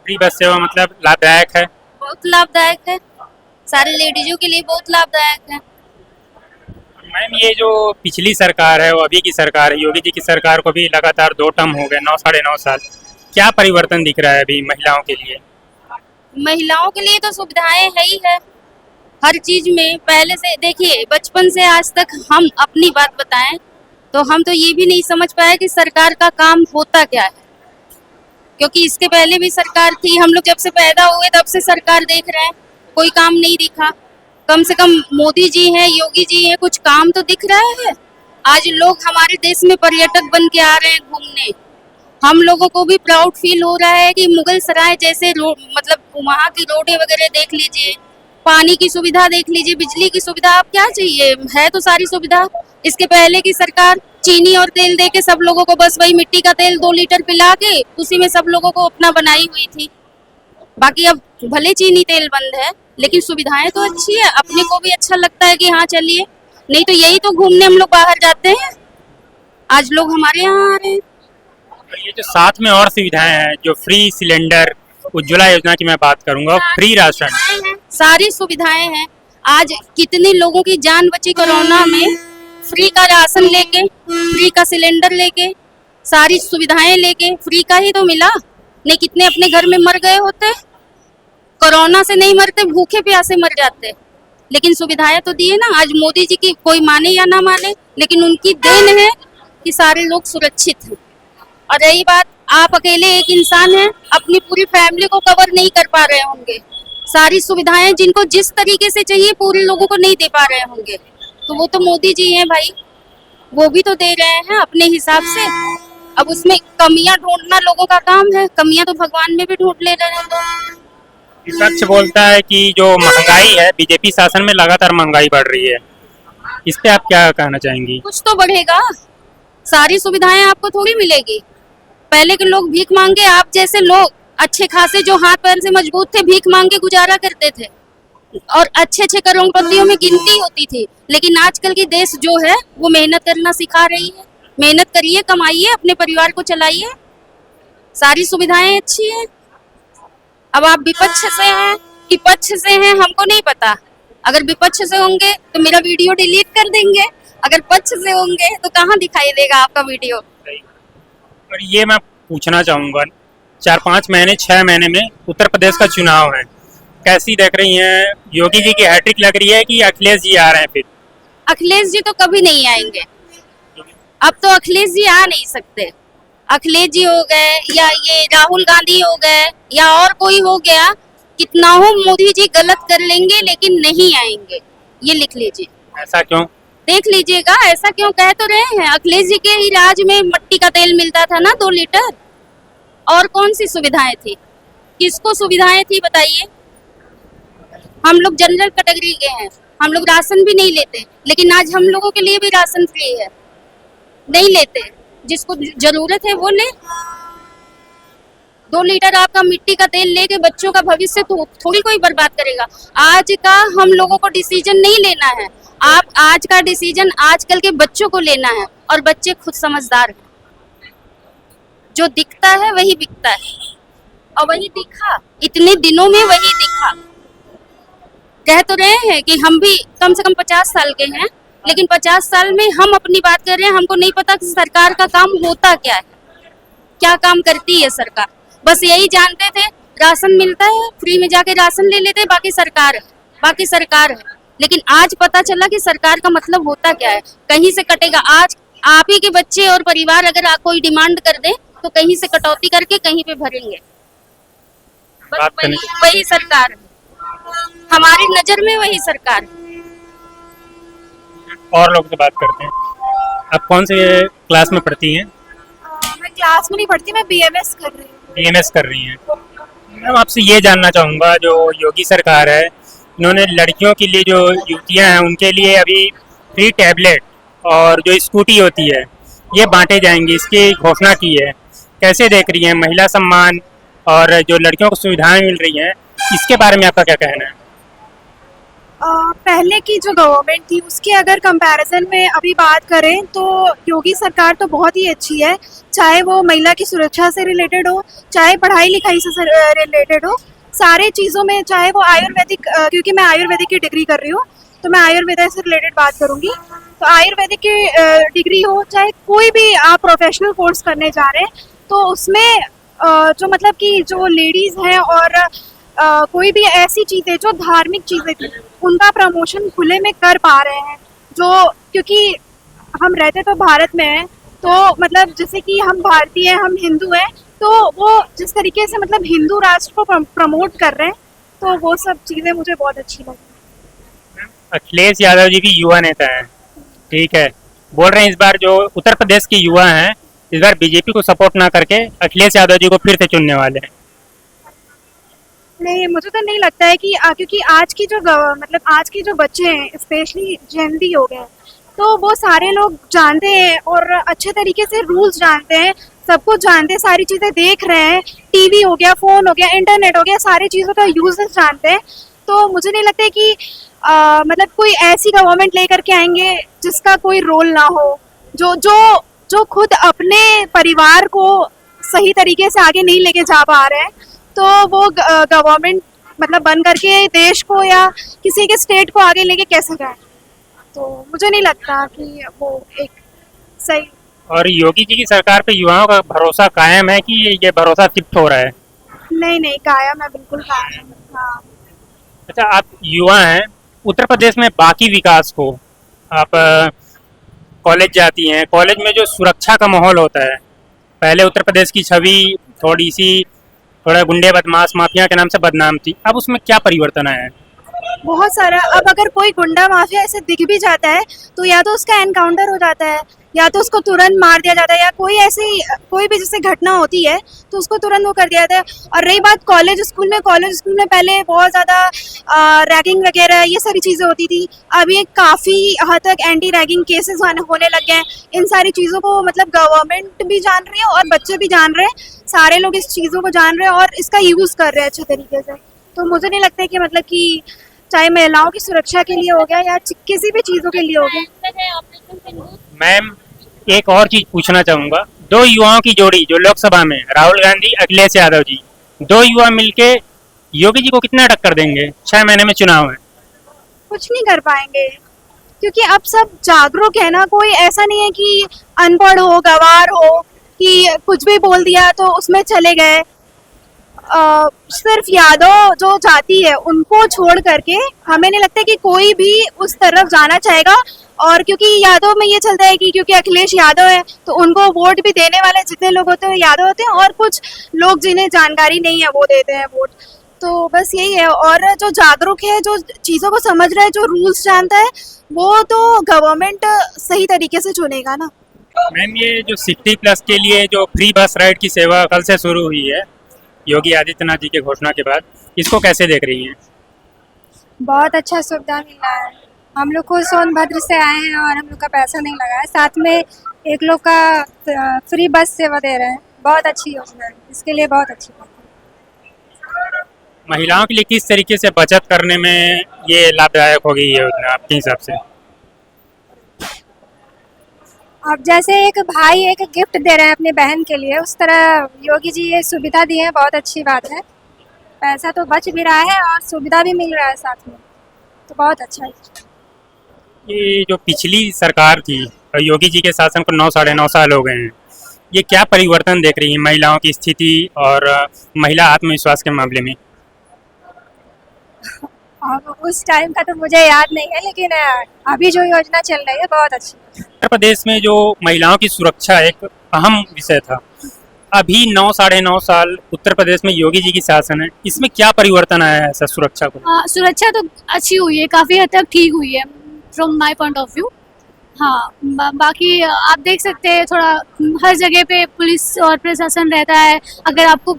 Free बस सेवा मतलब लाभदायक है? बहुत लाभदायक है, सारे लेडीजों के लिए बहुत लाभदायक है। मैम ये जो पिछली सरकार है वो अभी की सरकार है, योगी जी की सरकार को भी लगातार 2 टर्म हो गए, 9 साढ़े 9 साल, क्या परिवर्तन दिख रहा है अभी महिलाओं के लिए? महिलाओं के लिए तो सुविधाएं है ही है, हर चीज में। पहले से देखिए, बचपन से आज तक हम अपनी बात बताएं तो हम तो ये भी नहीं समझ पाए कि सरकार का काम होता क्या है, क्योंकि इसके पहले भी सरकार थी। हम लोग जब से पैदा हुए तब से सरकार देख रहे हैं, कोई काम नहीं दिखा। कम से कम मोदी जी हैं, योगी जी हैं, कुछ काम तो दिख रहा है। आज लोग हमारे देश में पर्यटक बन के आ रहे हैं घूमने। हम लोगों को भी प्राउड फील हो रहा है कि मुगल सराय जैसे मतलब वहाँ की रोडें वगैरह देख लीजिए, पानी की सुविधा देख लीजिए, बिजली की सुविधा, आप क्या चाहिए, है तो सारी सुविधा। इसके पहले की सरकार चीनी और तेल दे के सब लोगों को बस वही मिट्टी का तेल 2 लीटर पिला के उसी में सब लोगों को अपना बनाई हुई थी। बाकी अब भले चीनी तेल बंद है लेकिन सुविधाएं तो अच्छी है, अपने को भी अच्छा लगता है कि हाँ चलिए। नहीं तो यही तो घूमने हम लोग बाहर जाते हैं, आज लोग हमारे यहाँ आ रहे हैं। ये जो साथ में और सुविधाएं हैं, जो फ्री सिलेंडर, उज्ज्वला योजना की मैं बात करूंगा, फ्री राशन, सारी सुविधाएं हैं। आज कितने लोगों की जान बची कोरोना में, फ्री का राशन लेके, फ्री का सिलेंडर लेके, सारी सुविधाएं लेके। फ्री का ही तो मिला, नहीं कितने अपने घर में मर गए होते। कोरोना से नहीं मरते, भूखे प्यासे मर जाते, लेकिन सुविधाएं तो दी है ना। आज मोदी जी की कोई माने या ना माने, लेकिन उनकी देन है कि सारे लोग सुरक्षित हैं। और रही बात, आप अकेले एक इंसान हैं, अपनी पूरी फैमिली को कवर नहीं कर पा रहे होंगे। सारी सुविधाएं जिनको जिस तरीके से चाहिए पूरे लोगों को नहीं दे पा रहे होंगे, तो वो तो मोदी जी हैं भाई, वो भी तो दे रहे हैं अपने हिसाब से। अब उसमें कमियां ढूंढना लोगों का काम है, कमियां तो भगवान में भी ढूंढ ले रहे हैं। विपक्ष बोलता है कि जो महंगाई है, बीजेपी शासन में लगातार महंगाई बढ़ रही है, इस पे आप क्या कहना चाहेंगी? कुछ तो बढ़ेगा, सारी सुविधाएं आपको थोड़ी मिलेगी। पहले के लोग भीख मांगे, आप जैसे लोग अच्छे खासे जो हाथ पैर से मजबूत थे भीख मांग के गुजारा करते थे और अच्छे अच्छे करोड़पतियों में गिनती होती थी। लेकिन आजकल की देश जो है वो मेहनत करना सिखा रही है। मेहनत करिए, कमाइए, अपने परिवार को चलाइए, सारी सुविधाएं अच्छी है। अब आप विपक्ष से हैं कि पक्ष से हैं हमको नहीं पता। अगर विपक्ष से होंगे तो मेरा वीडियो डिलीट कर देंगे, अगर पक्ष से होंगे तो कहाँ दिखाई देगा आपका वीडियो। और ये मैं पूछना चाहूंगा, 4-5 महीने 6 महीने में उत्तर प्रदेश का चुनाव है, कैसी देख रही हैं? योगी जी की हैट्रिक लग रही है कि अखिलेश जी आ रहे हैं फिर? अखिलेश जी तो कभी नहीं आएंगे, अब तो अखिलेश जी आ नहीं सकते। अखिलेश जी हो गए या ये राहुल गांधी हो गए या और कोई हो गया, कितना हो मोदी जी गलत कर लेंगे लेकिन नहीं आएंगे, ये लिख लीजिए। ऐसा क्यों? देख लीजिएगा, ऐसा क्यों कह तो रहे हैं। अखिलेश जी के ही राज में मिट्टी का तेल मिलता था ना 2 लीटर, और कौन सी सुविधाएं थी, किसको सुविधाएं थी बताइए। हम लोग जनरल कैटेगरी के हैं, हम लोग राशन भी नहीं लेते, लेकिन आज हम लोगों के लिए भी राशन फ्री है। नहीं लेते, जिसको जरूरत है वो ले। 2 लीटर आपका मिट्टी का तेल लेके बच्चों का भविष्य तो थोड़ी कोई बर्बाद करेगा। आज का हम लोगों को डिसीजन नहीं लेना है, आप आज का डिसीजन आजकल के बच्चों को लेना है, और बच्चे खुद समझदार हैं। जो दिखता है वही बिकता है, और वही दिखा, इतने दिनों में वही दिखा। कह तो रहे हैं कि हम भी कम से कम 50 साल के हैं, लेकिन 50 साल में हम अपनी बात कर रहे हैं, हमको नहीं पता कि सरकार का काम होता क्या है, क्या काम करती है सरकार। बस यही जानते थे राशन मिलता है, फ्री में जाके राशन ले लेते, बाकी सरकार है, बाकी सरकार है। लेकिन आज पता चला कि सरकार का मतलब होता क्या है, कहीं से कटेगा। आज आप ही के बच्चे और परिवार अगर कोई डिमांड कर दे तो कहीं से कटौती करके कहीं पे भरेंगे। बस वही सरकार है, हमारी नजर में वही सरकार है। और लोग से बात करते हैं। आप कौन से क्लास में पढ़ती हैं? मैं क्लास में नहीं पढ़ती, मैं बीएमएस कर रही हूँ। बीएमएस कर रही हैं। मैम आपसे ये जानना चाहूँगा, जो योगी सरकार है, इन्होंने लड़कियों के लिए, जो युवतियाँ हैं उनके लिए अभी फ्री टैबलेट और जो स्कूटी होती है ये बांटे जाएंगे, इसकी घोषणा की है। कैसे देख रही हैं? महिला सम्मान और जो लड़कियों को सुविधाएं मिल रही हैं, इसके बारे में आपका क्या कहना है? पहले की जो गवर्नमेंट थी उसके अगर कंपैरिजन में अभी बात करें तो योगी सरकार तो बहुत ही अच्छी है, चाहे वो महिला की सुरक्षा से रिलेटेड हो, चाहे पढ़ाई लिखाई से रिलेटेड हो, सारे चीज़ों में, चाहे वो आयुर्वेदिक, क्योंकि मैं आयुर्वेदिक की डिग्री कर रही हूँ तो मैं आयुर्वेदा से रिलेटेड बात करूँगी। तो आयुर्वेदिक की डिग्री हो, चाहे कोई भी आप प्रोफेशनल कोर्स करने जा रहे हैं तो उसमें जो मतलब कि जो लेडीज़ हैं और कोई भी ऐसी चीज़ें जो धार्मिक चीज़ें थी उनका प्रमोशन खुले में कर पा रहे हैं। जो क्योंकि हम रहते तो भारत में हैं, तो मतलब जैसे कि हम भारतीय हैं, हम हिंदू हैं, तो वो जिस तरीके से मतलब हिंदू राष्ट्र को प्रमोट कर रहे हैं, तो वो सब चीज़ें मुझे बहुत अच्छी लगी। अखिलेश यादव जी भी युवा नेता हैं, ठीक है, बोल रहे हैं इस बार जो उत्तर प्रदेश के युवा हैं इस बार बीजेपी को सपोर्ट ना करके अखिलेश यादव जी को फिर से चुनने वाले हैं। नहीं, मुझे तो नहीं लगता है कि क्योंकि आज की जो मतलब आज के जो बच्चे हैं, स्पेशली जेनजी हो गए, तो वो सारे लोग जानते हैं और अच्छे तरीके से रूल्स जानते हैं, सब कुछ जानते हैं, सारी चीज़ें देख रहे हैं, टीवी हो गया, फ़ोन हो गया, इंटरनेट हो गया, सारी चीज़ों का यूजेस जानते हैं। तो मुझे नहीं लगता है कि मतलब कोई ऐसी गवर्नमेंट लेकर के आएंगे जिसका कोई रोल ना हो, जो जो जो खुद अपने परिवार को सही तरीके से आगे नहीं लेके जा पा रहे हैं, तो वो गवर्नमेंट मतलब बन करके देश को या किसी के स्टेट को आगे लेके कैसे जाए। तो मुझे नहीं लगता कि वो एक सही। और योगी जी की सरकार पे युवाओं का भरोसा कायम है कि ये भरोसा शिफ्ट हो रहा है? नहीं नहीं, कायम है, बिल्कुल कायम है। हाँ। अच्छा, आप युवा हैं, उत्तर प्रदेश में बाकी विकास को आप कॉलेज जाती हैं, कॉलेज में जो सुरक्षा का माहौल होता है, पहले उत्तर प्रदेश की छवि थोड़ा गुंडे बदमाश माफिया के नाम से बदनाम थी, अब उसमें क्या परिवर्तन आया है? बहुत सारा, अब अगर कोई गुंडा माफिया ऐसे दिख भी जाता है तो या तो उसका एनकाउंटर हो जाता है या तो उसको तुरंत मार दिया जाता है, या कोई भी जैसे घटना होती है तो उसको तुरंत वो कर दिया जाता है। और रही बात कॉलेज स्कूल में पहले बहुत ज़्यादा रैगिंग वगैरह ये सारी चीज़ें होती थी, अब ये काफ़ी हद तक एंटी रैगिंग केसेस होने लग गए हैं। इन सारी चीज़ों को मतलब गवर्नमेंट भी जान रही है और बच्चे भी जान रहे हैं, सारे लोग इस चीज़ों को जान रहे हैं और इसका यूज़ कर रहे हैं अच्छे तरीके से। तो मुझे नहीं लगता है कि मतलब कि चाहे महिलाओं की सुरक्षा के लिए हो गया या किसी भी चीज़ों के लिए हो गया। मैम, एक और चीज पूछना चाहूंगा, दो युवाओं की जोड़ी जो लोकसभा में राहुल गांधी अखिलेश यादव जी, दो युवा मिलके योगी जी को कितना टक्कर देंगे? 6 महीने में चुनाव है। कुछ नहीं कर पाएंगे क्योंकि अब सब जागरूक है ना, कोई ऐसा नहीं है कि अनपढ़ हो, गवार हो, कि कुछ भी बोल दिया तो उसमें चले गए। सिर्फ यादव जो जाति है उनको छोड़ करके हमें नहीं लगता कि कोई भी उस तरफ जाना चाहेगा। और क्योंकि यादव में ये चलता है कि क्योंकि अखिलेश यादव है तो उनको वोट भी देने वाले जितने लोग होते हैं यादव होते हैं, और कुछ लोग जिन्हें जानकारी नहीं है वो देते हैं वोट। तो बस यही है। और जो जागरूक है, जो चीज़ों को समझ रहा है, जो रूल्स जानता है, वो तो गवर्नमेंट सही तरीके से चुनेगा ना। मैम, ये जो 60+ के लिए जो फ्री बस राइड की सेवा कल से शुरू हुई है योगी आदित्यनाथ जी के घोषणा के बाद, इसको कैसे देख रही हैं? बहुत अच्छा सुविधा मिला है। हम लोग को सोनभद्र से आए हैं और हम लोग का पैसा नहीं लगा है, साथ में एक लोग का फ्री बस सेवा दे रहे हैं। बहुत अच्छी योजना है, इसके लिए बहुत अच्छी बात है। महिलाओं के लिए किस तरीके से बचत करने में ये लाभदायक होगी ये योजना आपके हिसाब से? अब जैसे एक भाई एक गिफ्ट दे रहे हैं अपनी बहन के लिए, उस तरह योगी जी ये सुविधा दी है, बहुत अच्छी बात है। पैसा तो बच भी रहा है और सुविधा भी मिल रहा है साथ में, तो बहुत अच्छा है। ये जो पिछली सरकार थी, योगी जी के शासन को 9 साढ़े 9 साल हो गए हैं, ये क्या परिवर्तन देख रही है महिलाओं की स्थिति और महिला आत्मविश्वास के मामले में? अब उस टाइम का तो मुझे याद नहीं है, लेकिन अभी जो योजना चल रही है बहुत अच्छी है। उत्तर प्रदेश में जो महिलाओं की सुरक्षा एक अहम विषय था, अभी 9 साढ़े 9 साल उत्तर प्रदेश में योगी जी की शासन है, इसमें क्या परिवर्तन आया है ऐसा सुरक्षा को? सुरक्षा तो अच्छी हुई है, काफ़ी हद तक ठीक हुई है from my point of view. हाँ, बाकी आप देख सकते हैं थोड़ा हर जगह पे पुलिस और प्रशासन रहता है। अगर आपको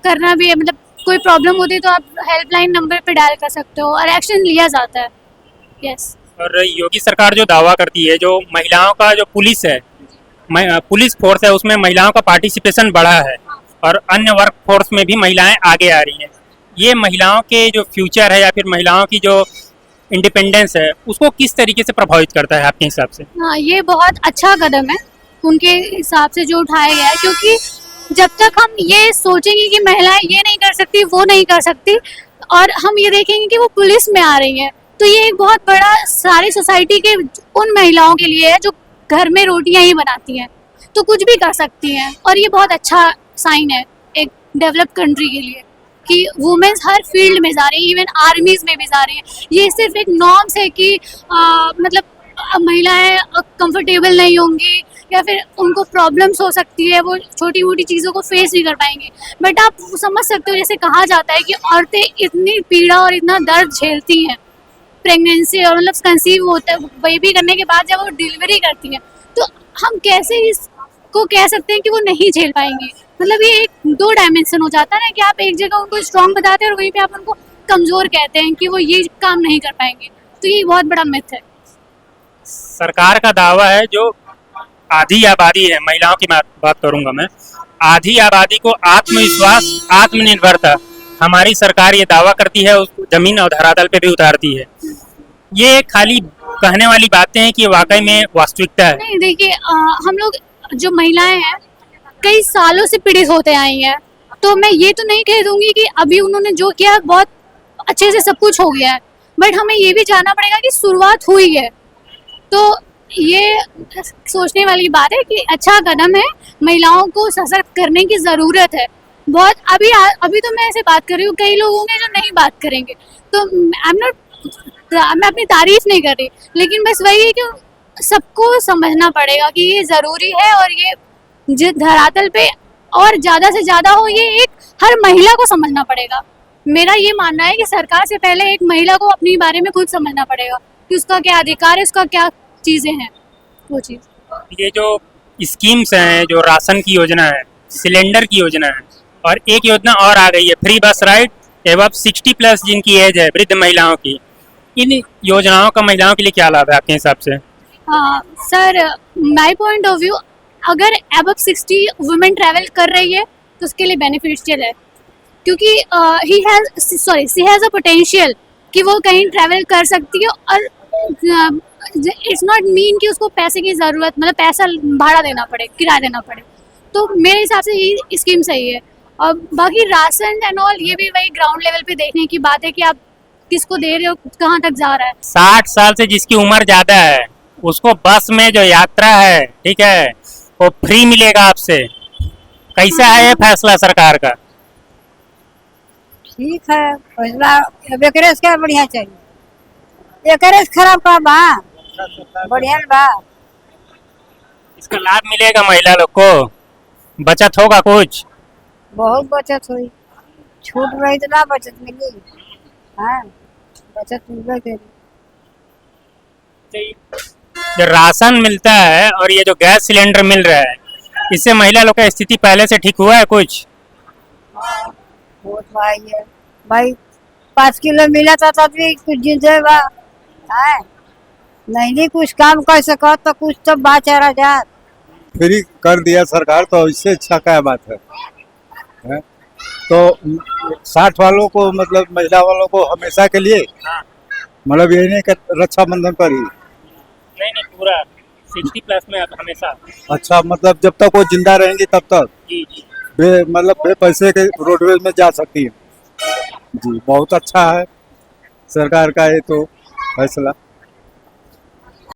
करना भी है, मतलब कोई प्रॉब्लम होती है तो आप हेल्पलाइन नंबर पे डायल कर सकते हो और एक्शन लिया जाता है। यस। और योगी सरकार जो दावा करती है, जो महिलाओं का जो पुलिस है, पुलिस फोर्स है, उसमें महिलाओं का पार्टिसिपेशन बढ़ा है और अन्य वर्क फोर्स में भी महिलाएं आगे आ रही हैं। ये महिलाओं के जो फ्यूचर है या फिर महिलाओं की जो इंडिपेंडेंस है उसको किस तरीके से प्रभावित करता है आपके हिसाब से? हाँ, ये बहुत अच्छा कदम है उनके हिसाब से जो उठाया गया है, क्योंकि जब तक हम ये सोचेंगे कि महिलाएं ये नहीं कर सकती, वो नहीं कर सकती, और हम ये देखेंगे कि वो पुलिस में आ रही हैं, तो ये एक बहुत बड़ा सारी सोसाइटी के उन महिलाओं के लिए है जो घर में रोटियां ही बनाती हैं, तो कुछ भी कर सकती हैं। और ये बहुत अच्छा साइन है एक डेवलप कंट्री के लिए कि वुमेन्स हर फील्ड में जा रही हैं, इवन आर्मीज में भी जा रही हैं। ये सिर्फ एक नॉर्म्स है कि मतलब महिलाएं कंफर्टेबल नहीं होंगी या फिर उनको प्रॉब्लम्स हो सकती है, वो छोटी मोटी चीज़ों को फेस भी कर पाएंगे, बट आप समझ सकते हो जैसे कहा जाता है कि औरतें इतनी पीड़ा और इतना दर्द झेलती हैं प्रेगनेंसी और मतलब कंसीव होता है बेबी करने के बाद जब वो डिलीवरी करती हैं, तो हम कैसे इसको कह सकते हैं कि वो नहीं झेल पाएंगी? मतलब ये एक दो डायमेंशन हो जाता है ना कि आप एक जगह उनको स्ट्रॉन्ग बताते हैं और वहीं पे आप उनको कमज़ोर कहते हैं कि वो ये काम नहीं कर पाएंगे, तो ये बहुत बड़ा मिथ है। सरकार का दावा है जो आधी आबादी है, महिलाओं की बात करूंगा मैं, आधी आबादी को आत्मविश्वास आत्मनिर्भरता हमारी सरकार ये दावा करती है, उस जमीन और धरातल पे भी उतारती है। ये खाली कहने वाली बातें हैं कि ये वाकई में वास्तविकता है? नहीं, देखिए हम लोग जो महिलाएं हैं कई सालों से पीड़ित होते आई हैं, तो मैं ये तो नहीं कह दूंगी कि अभी उन्होंने जो किया बहुत अच्छे से सब कुछ हो गया है, बट हमें ये भी जानना पड़ेगा कि शुरुआत हुई है, तो ये सोचने वाली बात है कि अच्छा कदम है, महिलाओं को सशक्त करने की ज़रूरत है बहुत। अभी तो मैं ऐसे बात कर रही हूँ, कई लोग होंगे जो नहीं बात करेंगे, तो मैं अपनी तारीफ नहीं कर रही, लेकिन बस वही है कि सबको समझना पड़ेगा कि ये ज़रूरी है और ये जिस धरातल पे और ज़्यादा से ज़्यादा हो, ये एक हर महिला को समझना पड़ेगा। मेरा ये मानना है कि सरकार से पहले एक महिला को अपने बारे में खुद समझना पड़ेगा कि उसका क्या अधिकार है, उसका क्या चीज़ें हैं, वो चीज़। ये जो स्कीम्स हैं, जो राशन की योजना है, सिलेंडर की योजना है, और एक योजना और आ गई है फ्री बस राइड एवं 60+ जिनकी एज है, वृद्ध महिलाओं की, इन योजनाओं का महिलाओं के लिए क्या लाभ है आपके हिसाब से? Sir, my point of view, अगर अबव 60 वुमेन ट्रैवल कर रही है तो उसके लिए बेनिफिशियल है, क्योंकि शी हैज़ अ पोटेंशियल कि वो कहीं ट्रैवल कर सकती है, और इट्स नॉट मीन कि उसको पैसे की ज़रूरत, मतलब पैसा भाड़ा देना पड़े, किराया देना पड़े, तो मेरे हिसाब से ये स्कीम सही है। और बाकी राशन एंड ऑल, ये भी वही ग्राउंड लेवल पे देखने की बात है कि आप किसको दे रहे हो, कहाँ तक जा रहा है। 60 साल से जिसकी उम्र ज्यादा है उसको बस में जो यात्रा है, ठीक है, वो फ्री मिलेगा आपसे। कैसा है ये फैसला सरकार का? ठीक है, फैसला एकरेस क्या बढ़िया चाहिए, एकरेस खराब का बा बढ़िया बा। इसका लाभ मिलेगा महिला लोग को, बचत होगा कुछ? बहुत बचत हुई, छूट रही तो ना बचत मिली। हाँ, बचत मिलबे करी। जो राशन मिलता है और ये जो गैस सिलेंडर मिल रहा है, इससे महिला लोग का स्थिति पहले से ठीक हुआ है कुछ? बहुत भाई है भाई, 5 किलो मिला था तब भी कुछ दिन से बा। हाँ, नहीं कुछ काम कर सको तो कुछ तो बाचा रह जा। फ्री कर दिया सरकार, तो इससे अच्छा क्या बात है? तो 60 वालों को, मतलब महिला वालों को हमेशा के लिए, मतलब ये नहीं कि रक्षाबंधन पर ही? नहीं, पूरा 60+ में हमेशा। अच्छा, मतलब जब तक वो जिंदा रहेंगी तब तक जी। मतलब पैसे के रोडवेज में जा सकती है। जी, बहुत अच्छा है सरकार का ये तो फैसला।